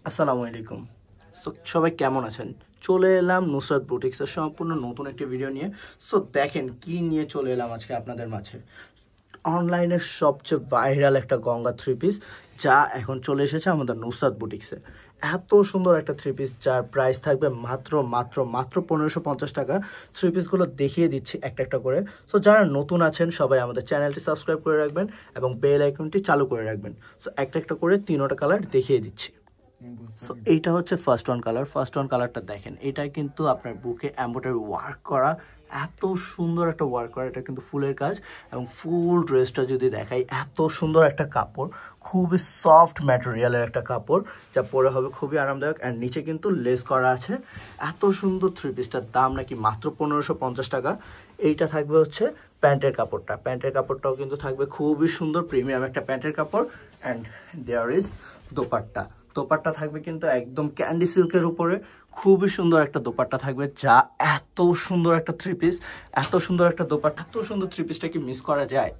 আসসালামু আলাইকুম। সবাই কেমন আছেন? চলে এলাম নুসরাত বুটিক্সের সম্পূর্ণ নতুন একটি ভিডিও নিয়ে। দেখেন কি নিয়ে চলে এলাম আজকে আপনাদের মাঝে। অনলাইনের সবচেয়ে ভাইরাল একটা গঙ্গা থ্রি পিস, যা এখন চলে এসেছে আমাদের নুসরাত বুটিক্সে। এত সুন্দর একটা থ্রি পিস, যার প্রাইস থাকবে মাত্র মাত্র মাত্র 1550 টাকা। থ্রি পিসগুলো দেখিয়ে দিচ্ছি একটা একটা করে। যারা নতুন আছেন সবাই আমাদের চ্যানেলটি সাবস্ক্রাইব করে রাখবেন এবং বেল আইকনটি চালু করে রাখবেন। একটা একটা করে তিনোটা কালার দেখিয়ে দিচ্ছি। এইটা হচ্ছে ফার্স্ট ওয়ান কালারটা দেখেন, এটা কিন্তু আপনার বুকে এমব্রয়ডারি ওয়ার্ক করা, এত সুন্দর একটা ওয়ার্ক করা। এটা কিন্তু ফুলের কাজ এবং ফুল ড্রেসটা যদি দেখাই, এত সুন্দর একটা কাপড়, খুবই সফট ম্যাটেরিয়ালের একটা কাপড়, যা পরে হবে খুবই আরামদায়ক। অ্যান্ড নিচে কিন্তু লেস করা আছে। এত সুন্দর থ্রি পিসটার দাম নাকি মাত্র 1550 টাকা। এইটা থাকবে হচ্ছে প্যান্টের কাপড়টা, প্যান্টের কাপড়টাও কিন্তু থাকবে খুবই সুন্দর প্রিমিয়াম একটা প্যান্টের কাপড়। And there is dupatta, dupatta থাকবে কিন্তু একদম ক্যান্ডি সিল্কের উপরে, খুবই সুন্দর একটা দোপাট্টা থাকবে। যা এত সুন্দর একটা থ্রি পিস, এত সুন্দর একটা দোপাট্টা, এত সুন্দর থ্রি পিসটা কি মিস করা যায়?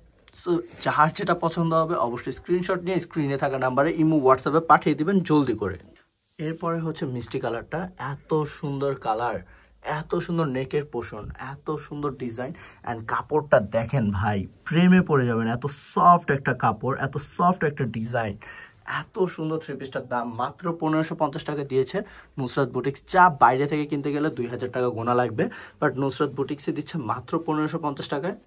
যার যেটা পছন্দ হবে অবশ্যই স্ক্রিনশট নিয়ে স্ক্রিনে থাকা নাম্বারে ইমো হোয়াটসঅ্যাপে পাঠিয়ে দিবেন জলদি করে। এরপরে হচ্ছে মিষ্টি কালারটা, এত সুন্দর কালার, এত সুন্দর নেকের পোষণ, এত সুন্দর ডিজাইন। অ্যান্ড কাপড়টা দেখেন ভাই, প্রেমে পড়ে যাবেন। এত সফট একটা কাপড়, এত সফট একটা ডিজাইন, এত সুন্দর থ্রি পিসটার দাম মাত্র 1550 টাকা দিয়েছে নুসরাত বুটিক্স। যা বাইরে থেকে কিনতে গেলে 2000 টাকা গোনা লাগবে, বাট নুসরাত বুটিক্সে দিচ্ছে মাত্র 1550 টাকায়।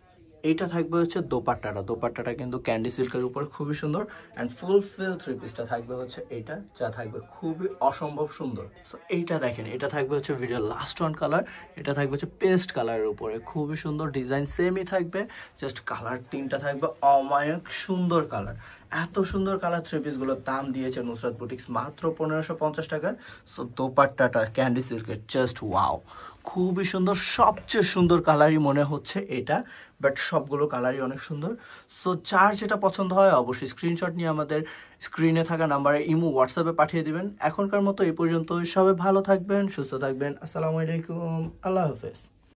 এইটা থাকবে হচ্ছে দোপাট্টাটা, দোপাট্টাটা কিন্তু ক্যান্ডি সিল্কের উপর খুবই সুন্দর। অ্যান্ড ফুল ফিল থ্রি পিসটা থাকবে হচ্ছে এইটা, যা থাকবে খুবই অসম্ভব সুন্দর। এইটা দেখেন, এটা থাকবে হচ্ছে ভিডিও লাস্ট ওয়ান কালার, এটা থাকবে হচ্ছে পেস্ট কালারের উপরে, খুবই সুন্দর ডিজাইন, সেমই থাকবে, জাস্ট কালার তিনটা থাকবে অমায়িক সুন্দর কালার। এত সুন্দর কালার থ্রি পিসগুলোর দাম দিয়েছে নুসরাত বুটিক্স মাত্র 1550 টাকায়। দোপাট্টাটা ক্যান্ডি সিল্কের, জাস্ট ওয়াও, খুবই সুন্দর। সবচেয়ে সুন্দর কালারই মনে হচ্ছে এটা, বাট সবগুলো কালারই অনেক সুন্দর। যার যেটা পছন্দ হয় অবশ্যই স্ক্রিনশট নিয়ে আমাদের স্ক্রিনে থাকা নাম্বারে ইমো হোয়াটসঅ্যাপে পাঠিয়ে দিবেন। এখনকার মতো এই পর্যন্ত, সবাই ভালো থাকবেন, সুস্থ থাকবেন। আসসালামু আলাইকুম, আল্লাহ হাফেজ।